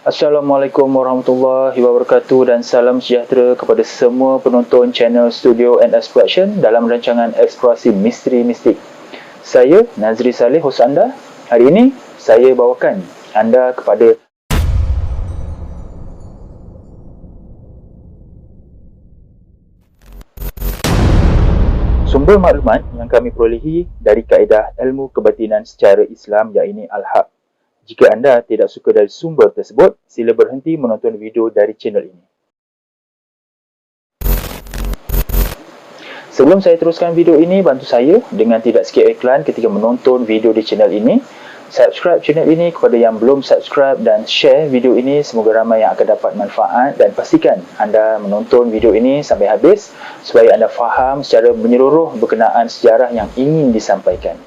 Assalamualaikum warahmatullahi wabarakatuh dan salam sejahtera kepada semua penonton channel Studio and Exploration dalam rancangan Eksplorasi Misteri Mistik. Saya Nazri Saleh, hos anda. Hari ini saya bawakan anda kepada sumber maklumat yang kami perolehi dari kaedah ilmu kebatinan secara Islam, iaitu Al-Haq. Jika anda tidak suka dari sumber tersebut, sila berhenti menonton video dari channel ini. Sebelum saya teruskan video ini, bantu saya dengan tidak skip iklan ketika menonton video di channel ini. Subscribe channel ini kepada yang belum subscribe dan share video ini, semoga ramai yang akan dapat manfaat, dan pastikan anda menonton video ini sampai habis supaya anda faham secara menyeluruh berkenaan sejarah yang ingin disampaikan.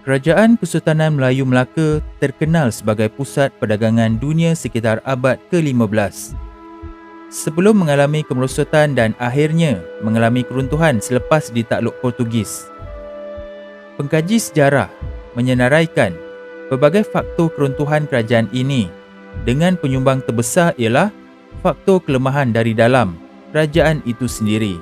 Kerajaan Kesultanan Melayu Melaka terkenal sebagai pusat perdagangan dunia sekitar abad ke-15. Sebelum mengalami kemerosotan dan akhirnya mengalami keruntuhan selepas ditakluk Portugis. Pengkaji sejarah menyenaraikan pelbagai faktor keruntuhan kerajaan ini dengan penyumbang terbesar ialah faktor kelemahan dari dalam kerajaan itu sendiri.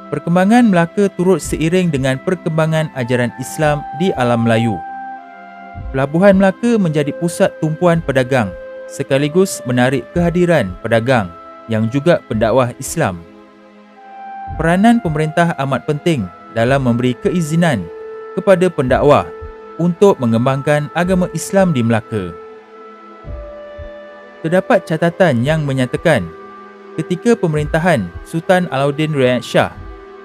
Perkembangan Melaka turut seiring dengan perkembangan ajaran Islam di alam Melayu. Pelabuhan Melaka menjadi pusat tumpuan pedagang sekaligus menarik kehadiran pedagang yang juga pendakwah Islam. Peranan pemerintah amat penting dalam memberi keizinan kepada pendakwah untuk mengembangkan agama Islam di Melaka. Terdapat catatan yang menyatakan ketika pemerintahan Sultan Alauddin Riayat Shah,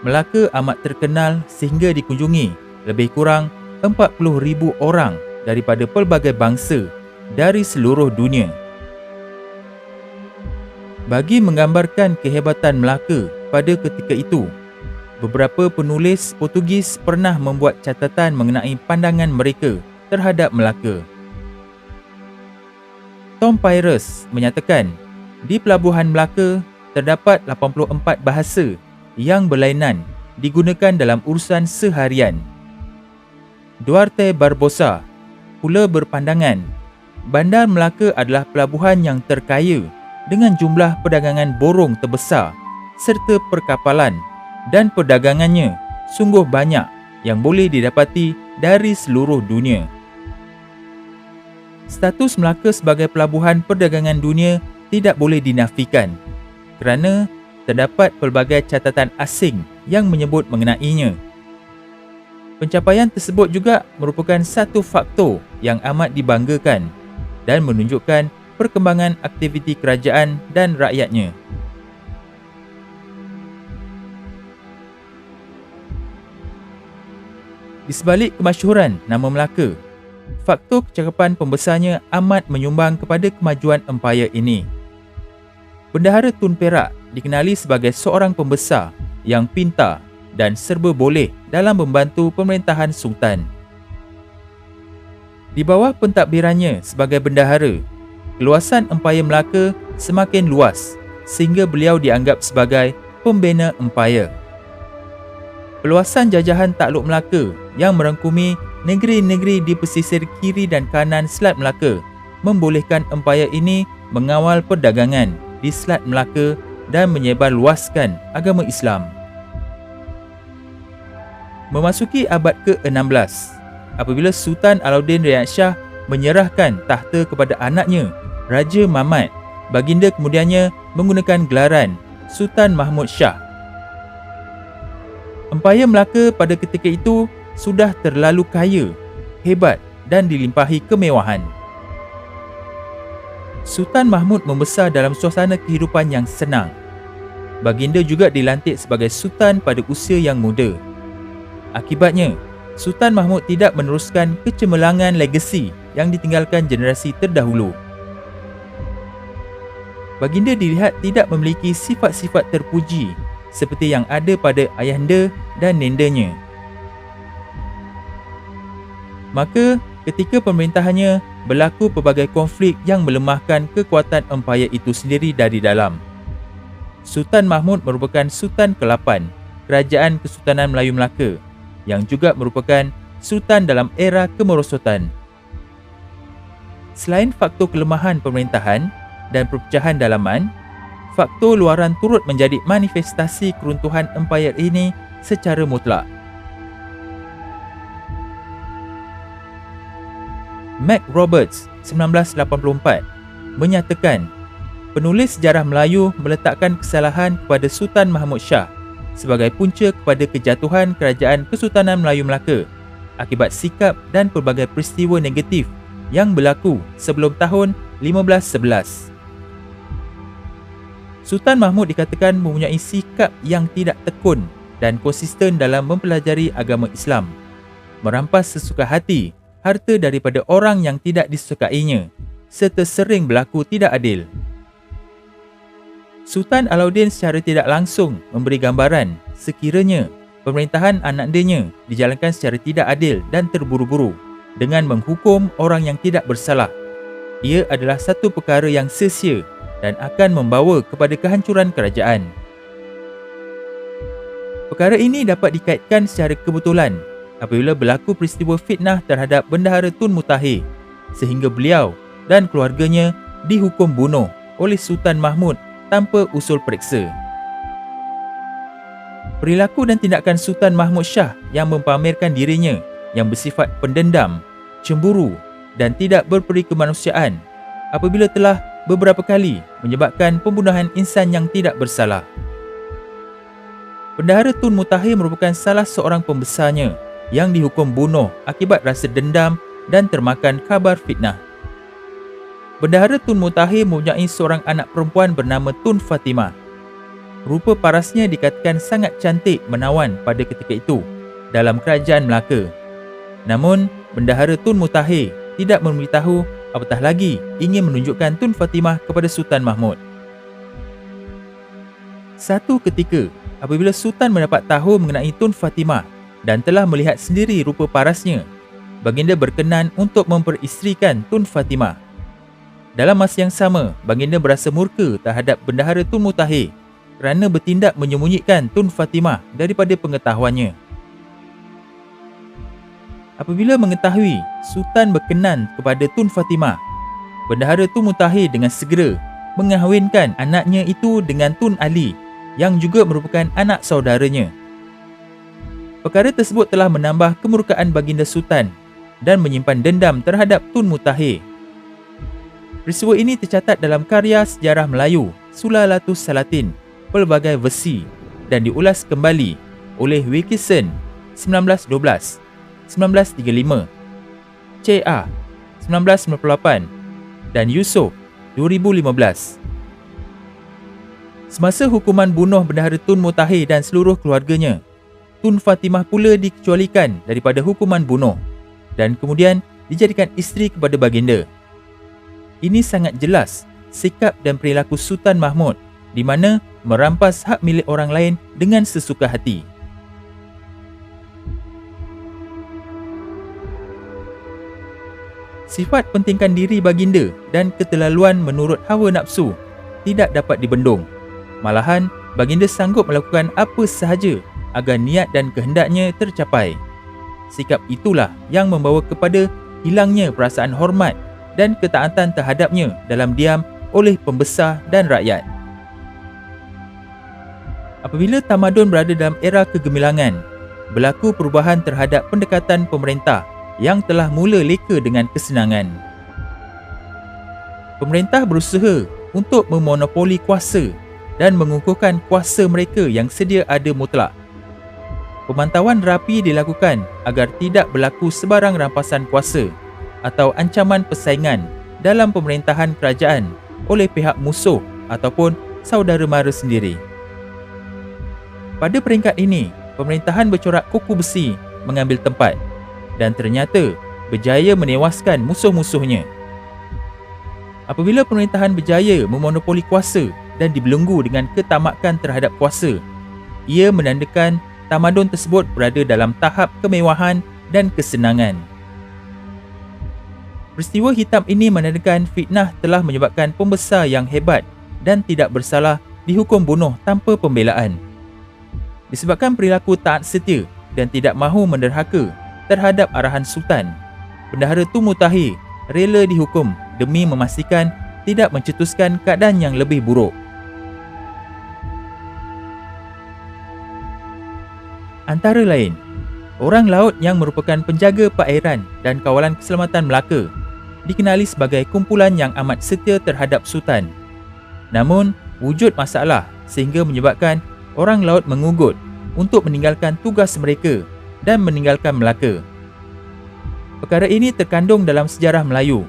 Melaka amat terkenal sehingga dikunjungi lebih kurang 40,000 orang daripada pelbagai bangsa dari seluruh dunia. Bagi menggambarkan kehebatan Melaka pada ketika itu, beberapa penulis Portugis pernah membuat catatan mengenai pandangan mereka terhadap Melaka. Tom Pires menyatakan, di Pelabuhan Melaka terdapat 84 bahasa yang berlainan digunakan dalam urusan seharian. Duarte Barbosa pula berpandangan Bandar Melaka adalah pelabuhan yang terkaya dengan jumlah perdagangan borong terbesar serta perkapalan, dan perdagangannya sungguh banyak yang boleh didapati dari seluruh dunia. Status Melaka sebagai pelabuhan perdagangan dunia tidak boleh dinafikan kerana terdapat pelbagai catatan asing yang menyebut mengenainya. Pencapaian tersebut juga merupakan satu faktor yang amat dibanggakan dan menunjukkan perkembangan aktiviti kerajaan dan rakyatnya. Di sebalik kemasyhuran nama Melaka, faktor kecakapan pembesarnya amat menyumbang kepada kemajuan empayar ini. Bendahara Tun Perak dikenali sebagai seorang pembesar yang pintar dan serba boleh dalam membantu pemerintahan Sultan. Di bawah pentadbirannya sebagai bendahara, keluasan empayar Melaka semakin luas sehingga beliau dianggap sebagai pembina empayar. Peluasan jajahan takluk Melaka yang merangkumi negeri-negeri di pesisir kiri dan kanan Selat Melaka membolehkan empayar ini mengawal perdagangan di Selat Melaka dan menyebarluaskan agama Islam. Memasuki abad ke-16, apabila Sultan Alauddin Riayat Shah menyerahkan tahta kepada anaknya, Raja Mahmud, baginda kemudiannya menggunakan gelaran Sultan Mahmud Shah. Empayar Melaka pada ketika itu sudah terlalu kaya, hebat dan dilimpahi kemewahan. Sultan Mahmud membesar dalam suasana kehidupan yang senang. Baginda juga dilantik sebagai Sultan pada usia yang muda. Akibatnya, Sultan Mahmud tidak meneruskan kecemerlangan legasi yang ditinggalkan generasi terdahulu. Baginda dilihat tidak memiliki sifat-sifat terpuji seperti yang ada pada ayahanda dan nendanya. Maka, ketika pemerintahannya berlaku pelbagai konflik yang melemahkan kekuatan empayar itu sendiri dari dalam. Sultan Mahmud merupakan Sultan ke-8 Kerajaan Kesultanan Melayu Melaka yang juga merupakan Sultan dalam era kemerosotan. Selain faktor kelemahan pemerintahan dan perpecahan dalaman, faktor luaran turut menjadi manifestasi keruntuhan empayar ini secara mutlak. Mac Roberts 1984 menyatakan penulis sejarah Melayu meletakkan kesalahan kepada Sultan Mahmud Shah sebagai punca kepada kejatuhan Kerajaan Kesultanan Melayu Melaka akibat sikap dan pelbagai peristiwa negatif yang berlaku sebelum tahun 1511. Sultan Mahmud dikatakan mempunyai sikap yang tidak tekun dan konsisten dalam mempelajari agama Islam, merampas sesuka hati harta daripada orang yang tidak disukainya, serta sering berlaku tidak adil. Sultan Alauddin secara tidak langsung memberi gambaran sekiranya pemerintahan anak dianya dijalankan secara tidak adil dan terburu-buru dengan menghukum orang yang tidak bersalah. Ia adalah satu perkara yang sia-sia dan akan membawa kepada kehancuran kerajaan. Perkara ini dapat dikaitkan secara kebetulan apabila berlaku peristiwa fitnah terhadap Bendahara Tun Mutahir sehingga beliau dan keluarganya dihukum bunuh oleh Sultan Mahmud tanpa usul periksa. Perilaku dan tindakan Sultan Mahmud Shah yang mempamerkan dirinya yang bersifat pendendam, cemburu dan tidak berperi kemanusiaan apabila telah beberapa kali menyebabkan pembunuhan insan yang tidak bersalah. Bendahara Tun Mutahir merupakan salah seorang pembesarnya yang dihukum bunuh akibat rasa dendam dan termakan khabar fitnah. Bendahara Tun Mutahir mempunyai seorang anak perempuan bernama Tun Fatimah. Rupa parasnya dikatakan sangat cantik menawan pada ketika itu dalam kerajaan Melaka. Namun, Bendahara Tun Mutahir tidak memberitahu apatah lagi ingin menunjukkan Tun Fatimah kepada Sultan Mahmud. Satu ketika, apabila Sultan mendapat tahu mengenai Tun Fatimah dan telah melihat sendiri rupa parasnya, baginda berkenan untuk memperisterikan Tun Fatimah. Dalam masa yang sama, baginda berasa murka terhadap Bendahara Tun Mutahir kerana bertindak menyembunyikan Tun Fatimah daripada pengetahuannya. Apabila mengetahui Sultan berkenan kepada Tun Fatimah, Bendahara Tun Mutahir dengan segera mengahwinkan anaknya itu dengan Tun Ali yang juga merupakan anak saudaranya. Perkara tersebut telah menambah kemurkaan baginda Sultan dan menyimpan dendam terhadap Tun Mutahir. Peristiwa ini tercatat dalam karya sejarah Melayu Sulalatus Salatin pelbagai versi dan diulas kembali oleh Wilkinson 1912, 1935, C.A. 1998 dan Yusof 2015. Semasa hukuman bunuh Bendahara Tun Mutahir dan seluruh keluarganya, Tun Fatimah pula dikecualikan daripada hukuman bunuh dan kemudian dijadikan isteri kepada baginda. Ini sangat jelas sikap dan perilaku Sultan Mahmud di mana merampas hak milik orang lain dengan sesuka hati. Sifat pentingkan diri baginda dan keterlaluan menurut hawa nafsu tidak dapat dibendung. Malahan, baginda sanggup melakukan apa sahaja agar niat dan kehendaknya tercapai. Sikap itulah yang membawa kepada hilangnya perasaan hormat dan ketaatan terhadapnya dalam diam oleh pembesar dan rakyat. Apabila tamadun berada dalam era kegemilangan, berlaku perubahan terhadap pendekatan pemerintah yang telah mula leka dengan kesenangan. Pemerintah berusaha untuk memonopoli kuasa dan mengukuhkan kuasa mereka yang sedia ada mutlak. Pemantauan rapi dilakukan agar tidak berlaku sebarang rampasan kuasa atau ancaman persaingan dalam pemerintahan kerajaan oleh pihak musuh ataupun saudara mara sendiri. Pada peringkat ini, pemerintahan bercorak kuku besi mengambil tempat dan ternyata berjaya menewaskan musuh-musuhnya. Apabila pemerintahan berjaya memonopoli kuasa dan dibelenggu dengan ketamakan terhadap kuasa, ia menandakan tamadun tersebut berada dalam tahap kemewahan dan kesenangan. Peristiwa hitam ini menandakan fitnah telah menyebabkan pembesar yang hebat dan tidak bersalah dihukum bunuh tanpa pembelaan. Disebabkan perilaku taat setia dan tidak mahu menderhaka, terhadap arahan Sultan, Bendahara Tun Mutahir rela dihukum demi memastikan tidak mencetuskan keadaan yang lebih buruk. Antara lain, orang laut yang merupakan penjaga perairan dan kawalan keselamatan Melaka dikenali sebagai kumpulan yang amat setia terhadap Sultan. Namun, wujud masalah sehingga menyebabkan orang laut mengugut untuk meninggalkan tugas mereka dan meninggalkan Melaka. Perkara ini terkandung dalam sejarah Melayu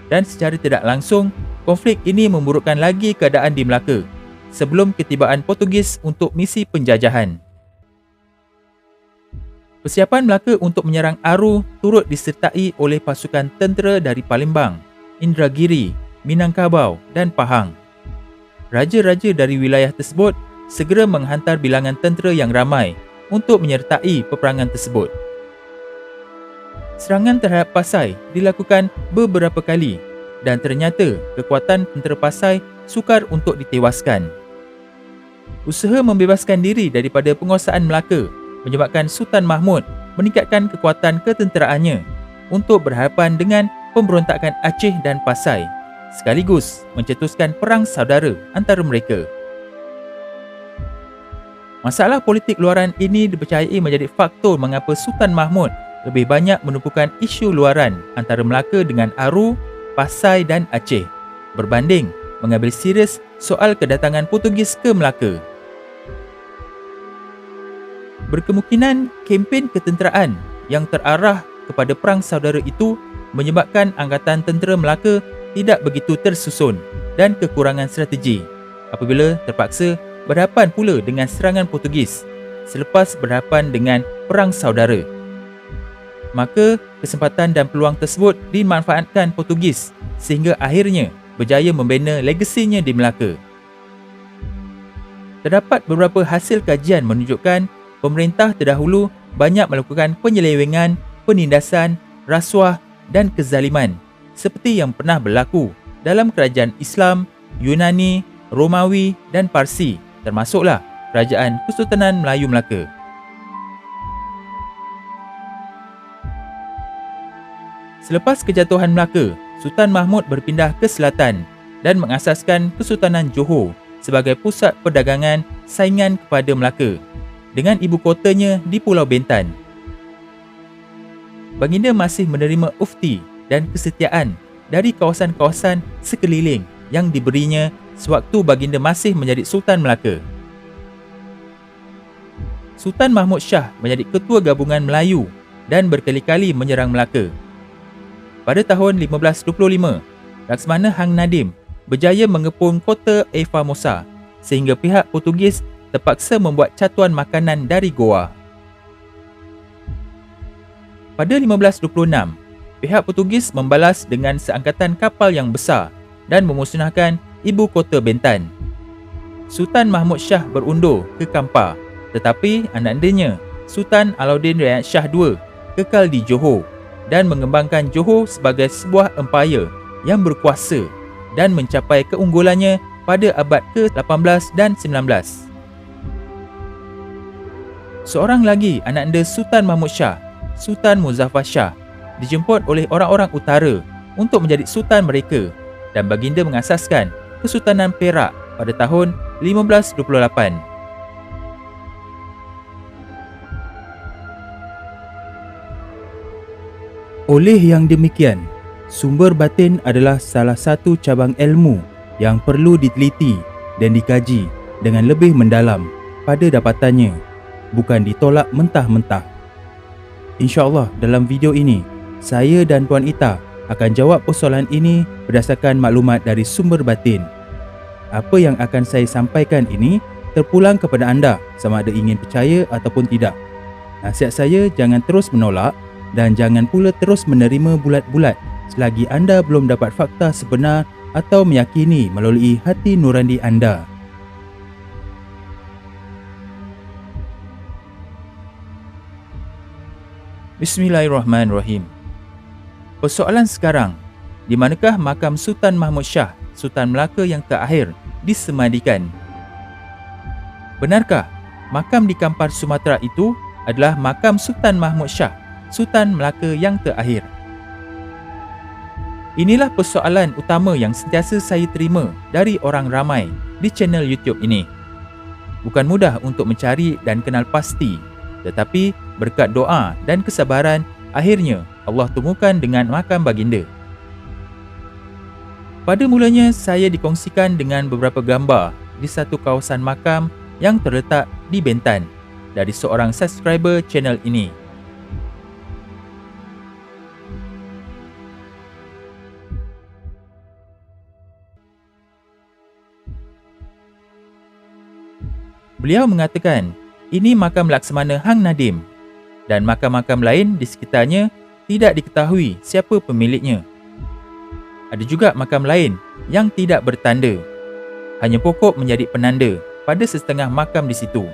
dan secara tidak langsung, konflik ini memburukkan lagi keadaan di Melaka sebelum ketibaan Portugis untuk misi penjajahan. Persiapan Melaka untuk menyerang Aru turut disertai oleh pasukan tentera dari Palembang, Indragiri, Minangkabau dan Pahang. Raja-raja dari wilayah tersebut segera menghantar bilangan tentera yang ramai untuk menyertai peperangan tersebut. Serangan terhadap Pasai dilakukan beberapa kali dan ternyata kekuatan tentera Pasai sukar untuk ditewaskan. Usaha membebaskan diri daripada penguasaan Melaka menyebabkan Sultan Mahmud meningkatkan kekuatan ketenteraannya untuk berhadapan dengan pemberontakan Aceh dan Pasai, sekaligus mencetuskan perang saudara antara mereka. Masalah politik luaran ini dipercayai menjadi faktor mengapa Sultan Mahmud lebih banyak menumpukan isu luaran antara Melaka dengan Aru, Pasai dan Aceh berbanding mengambil serius soal kedatangan Portugis ke Melaka. Berkemungkinan kempen ketenteraan yang terarah kepada perang saudara itu menyebabkan angkatan tentera Melaka tidak begitu tersusun dan kekurangan strategi apabila terpaksa berhadapan pula dengan serangan Portugis selepas berhadapan dengan perang saudara. Maka kesempatan dan peluang tersebut dimanfaatkan Portugis sehingga akhirnya berjaya membina legasinya di Melaka. Terdapat beberapa hasil kajian menunjukkan pemerintah terdahulu banyak melakukan penyelewengan, penindasan, rasuah dan kezaliman seperti yang pernah berlaku dalam kerajaan Islam, Yunani, Romawi dan Parsi, termasuklah Kerajaan Kesultanan Melayu Melaka. Selepas kejatuhan Melaka, Sultan Mahmud berpindah ke selatan dan mengasaskan Kesultanan Johor sebagai pusat perdagangan saingan kepada Melaka, dengan ibu kotanya di Pulau Bentan. Baginda masih menerima ufti dan kesetiaan dari kawasan-kawasan sekeliling yang diberinya sewaktu baginda masih menjadi Sultan Melaka. Sultan Mahmud Shah menjadi ketua gabungan Melayu dan berkali-kali menyerang Melaka. Pada tahun 1525, Laksamana Hang Nadim berjaya mengepung kota Formosa sehingga pihak Portugis terpaksa membuat catuan makanan dari Goa. Pada 1526, pihak Portugis membalas dengan seangkatan kapal yang besar dan memusnahkan ibu kota Bentan. Sultan Mahmud Shah berundur ke Kampar, tetapi anak-andanya Sultan Alauddin Rayat Shah II kekal di Johor dan mengembangkan Johor sebagai sebuah empayar yang berkuasa dan mencapai keunggulannya pada abad ke-18 dan 19. Seorang lagi anak anda Sultan Mahmud Shah, Sultan Muzaffar Shah, dijemput oleh orang-orang utara untuk menjadi sultan mereka dan baginda mengasaskan Kesultanan Perak pada tahun 1528. Oleh yang demikian, sumber batin adalah salah satu cabang ilmu yang perlu diteliti dan dikaji dengan lebih mendalam pada dapatannya, bukan ditolak mentah-mentah. InsyaAllah dalam video ini, saya dan Puan Ita akan jawab persoalan ini berdasarkan maklumat dari sumber batin. Apa yang akan saya sampaikan ini terpulang kepada anda sama ada ingin percaya ataupun tidak. Nasihat saya jangan terus menolak dan jangan pula terus menerima bulat-bulat selagi anda belum dapat fakta sebenar atau meyakini melalui hati nurani anda. Bismillahirrahmanirrahim. Persoalan sekarang, di manakah makam Sultan Mahmud Shah, Sultan Melaka yang terakhir, disemadikan? Benarkah makam di Kampar Sumatera itu adalah makam Sultan Mahmud Shah, Sultan Melaka yang terakhir. Inilah persoalan utama yang sentiasa saya terima dari orang ramai di channel YouTube ini. Bukan mudah untuk mencari dan kenal pasti, tetapi berkat doa dan kesabaran, akhirnya Allah temukan dengan makam baginda. Pada mulanya saya dikongsikan dengan beberapa gambar di satu kawasan makam yang terletak di Bentan dari seorang subscriber channel ini. Beliau mengatakan ini makam Laksamana Hang Nadim dan makam-makam lain di sekitarnya tidak diketahui siapa pemiliknya. Ada juga makam lain yang tidak bertanda. Hanya pokok menjadi penanda pada setengah makam di situ.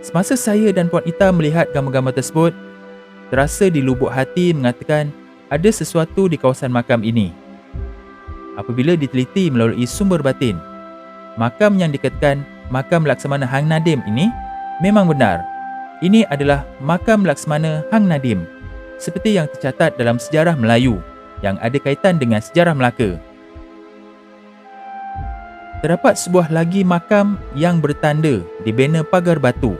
Semasa saya dan Puan Ita melihat gambar-gambar tersebut, terasa di lubuk hati mengatakan ada sesuatu di kawasan makam ini. Apabila diteliti melalui sumber batin, makam yang dikatakan makam Laksamana Hang Nadim ini memang benar. Ini adalah makam Laksamana Hang Nadim seperti yang tercatat dalam sejarah Melayu yang ada kaitan dengan sejarah Melaka. Terdapat sebuah lagi makam yang bertanda dibina pagar batu.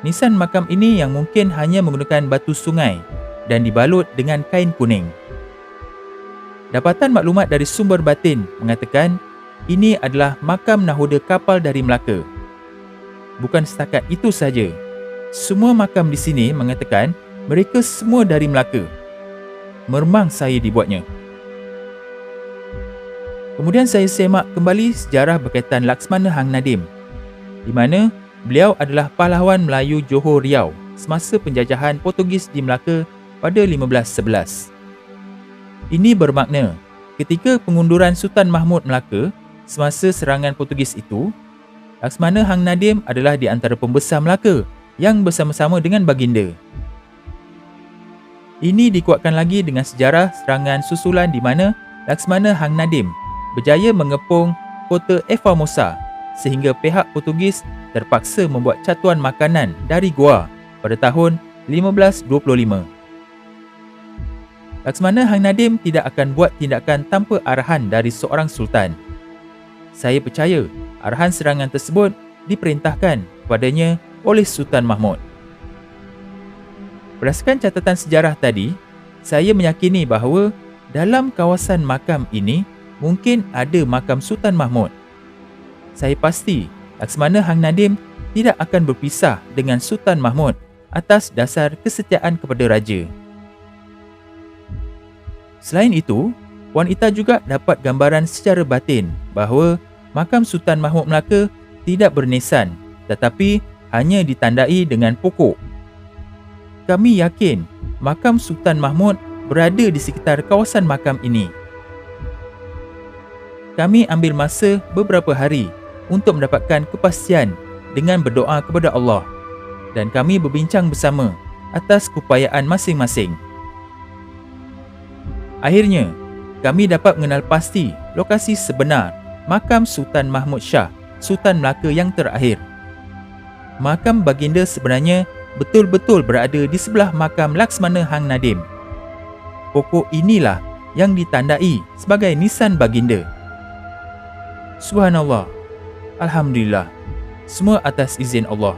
Nisan makam ini yang mungkin hanya menggunakan batu sungai dan dibalut dengan kain kuning. Dapatan maklumat dari sumber batin mengatakan ini adalah makam nahoda kapal dari Melaka. Bukan setakat itu saja. Semua makam di sini mengatakan mereka semua dari Melaka. Meremang saya dibuatnya. Kemudian saya semak kembali sejarah berkaitan Laksamana Hang Nadim, di mana beliau adalah pahlawan Melayu Johor Riau semasa penjajahan Portugis di Melaka pada 1511. Ini bermakna ketika pengunduran Sultan Mahmud Melaka semasa serangan Portugis itu, Laksamana Hang Nadim adalah di antara pembesar Melaka yang bersama-sama dengan baginda. Ini dikuatkan lagi dengan sejarah serangan susulan di mana Laksamana Hang Nadim berjaya mengepung kota Formosa sehingga pihak Portugis terpaksa membuat catuan makanan dari gua pada tahun 1525. Laksamana Hang Nadim tidak akan buat tindakan tanpa arahan dari seorang sultan. Saya percaya arahan serangan tersebut diperintahkan kepadanya oleh Sultan Mahmud. Berdasarkan catatan sejarah tadi, saya meyakini bahawa dalam kawasan makam ini mungkin ada makam Sultan Mahmud. Saya pasti Laksamana Hang Nadim tidak akan berpisah dengan Sultan Mahmud atas dasar kesetiaan kepada raja. Selain itu, Puan Ita juga dapat gambaran secara batin bahawa makam Sultan Mahmud Melaka tidak bernisan tetapi hanya ditandai dengan pokok. Kami yakin makam Sultan Mahmud berada di sekitar kawasan makam ini. Kami ambil masa beberapa hari untuk mendapatkan kepastian dengan berdoa kepada Allah dan kami berbincang bersama atas keupayaan masing-masing. Akhirnya, kami dapat mengenal pasti lokasi sebenar makam Sultan Mahmud Shah, Sultan Melaka yang terakhir. Makam baginda sebenarnya betul-betul berada di sebelah makam Laksamana Hang Nadim. Pokok inilah yang ditandai sebagai nisan baginda. Subhanallah, Alhamdulillah, semua atas izin Allah.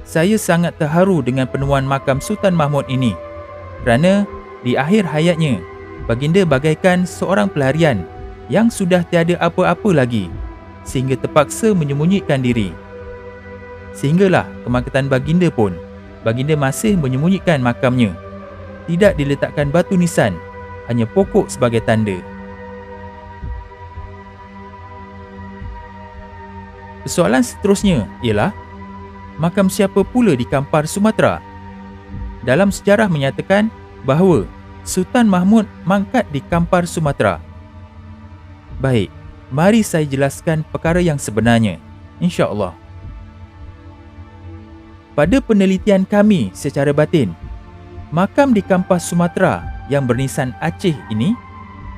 Saya sangat terharu dengan penemuan makam Sultan Mahmud ini kerana di akhir hayatnya, baginda bagaikan seorang pelarian yang sudah tiada apa-apa lagi sehingga terpaksa menyembunyikan diri. Sehinggalah kemangkatan baginda pun, baginda masih menyembunyikan makamnya. Tidak diletakkan batu nisan, hanya pokok sebagai tanda. Soalan seterusnya ialah, makam siapa pula di Kampar Sumatera? Dalam sejarah menyatakan bahawa Sultan Mahmud mangkat di Kampar Sumatera. Baik, mari saya jelaskan perkara yang sebenarnya, insya-Allah. Pada penelitian kami secara batin, makam di Kampar Sumatera yang bernisan Aceh ini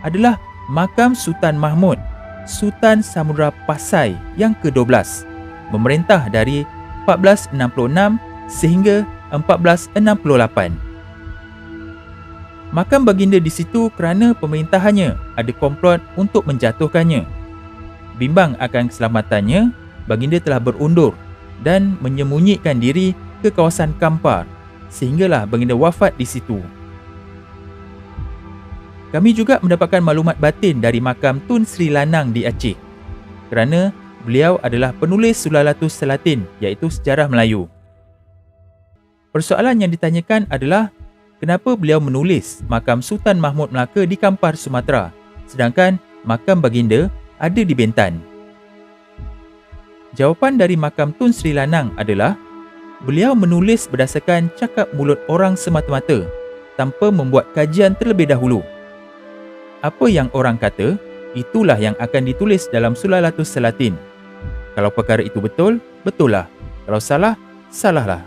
adalah makam Sultan Mahmud, Sultan Samudra Pasai yang ke-12, memerintah dari 1466 sehingga 1468. Makam baginda di situ kerana pemerintahannya ada komplot untuk menjatuhkannya. Bimbang akan keselamatannya, baginda telah berundur dan menyembunyikan diri ke kawasan Kampar sehinggalah baginda wafat di situ. Kami juga mendapatkan maklumat batin dari makam Tun Sri Lanang di Aceh kerana beliau adalah penulis Sulalatus Salatin iaitu sejarah Melayu. Persoalan yang ditanyakan adalah kenapa beliau menulis makam Sultan Mahmud Melaka di Kampar, Sumatera sedangkan makam baginda ada di Bintan. Jawapan dari makam Tun Sri Lanang adalah beliau menulis berdasarkan cakap mulut orang semata-mata tanpa membuat kajian terlebih dahulu. Apa yang orang kata, itulah yang akan ditulis dalam Sulalatus Salatin. Kalau perkara itu betul, betul lah. Kalau salah, salahlah.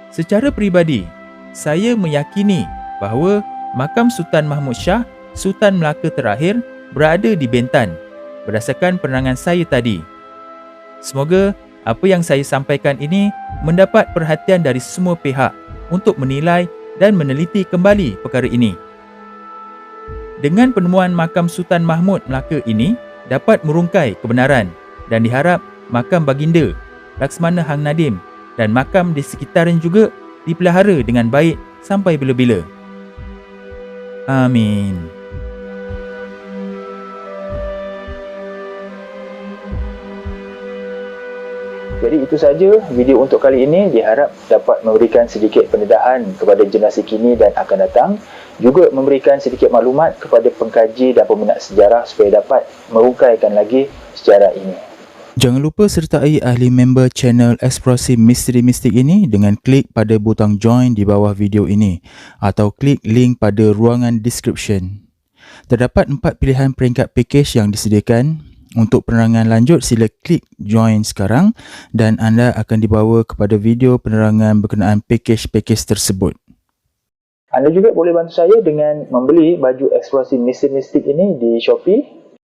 Secara peribadi, saya meyakini bahawa makam Sultan Mahmud Shah, Sultan Melaka terakhir, berada di Bintan berdasarkan penerangan saya tadi. Semoga apa yang saya sampaikan ini mendapat perhatian dari semua pihak untuk menilai dan meneliti kembali perkara ini. Dengan penemuan makam Sultan Mahmud Melaka ini dapat merungkai kebenaran dan diharap makam baginda, Laksmana Hang Nadim dan makam di sekitaran juga dipelihara dengan baik sampai bila-bila. Amin. Jadi itu saja video untuk kali ini, diharap dapat memberikan sedikit pendedahan kepada generasi kini dan akan datang, juga memberikan sedikit maklumat kepada pengkaji dan peminat sejarah supaya dapat merungkaikan lagi sejarah ini. Jangan lupa sertai ahli member channel Eksplorasi Misteri Mistik ini dengan klik pada butang join di bawah video ini atau klik link pada ruangan description. Terdapat 4 pilihan peringkat package yang disediakan. Untuk penerangan lanjut, sila klik join sekarang dan anda akan dibawa kepada video penerangan berkenaan package-package tersebut. Anda juga boleh bantu saya dengan membeli baju Eksplorasi Misteri Mistik ini di Shopee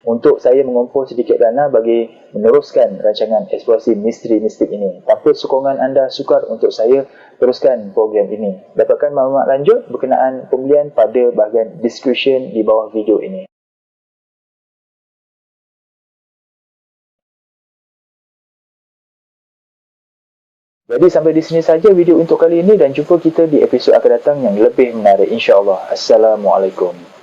untuk saya mengumpul sedikit dana bagi meneruskan rancangan Eksplorasi Misteri Mistik ini. Tanpa sokongan anda sukar untuk saya teruskan program ini. Dapatkan maklumat lanjut berkenaan pembelian pada bahagian description di bawah video ini. Jadi sampai di sini saja video untuk kali ini dan jumpa kita di episod akan datang yang lebih menarik insya-Allah. Assalamualaikum.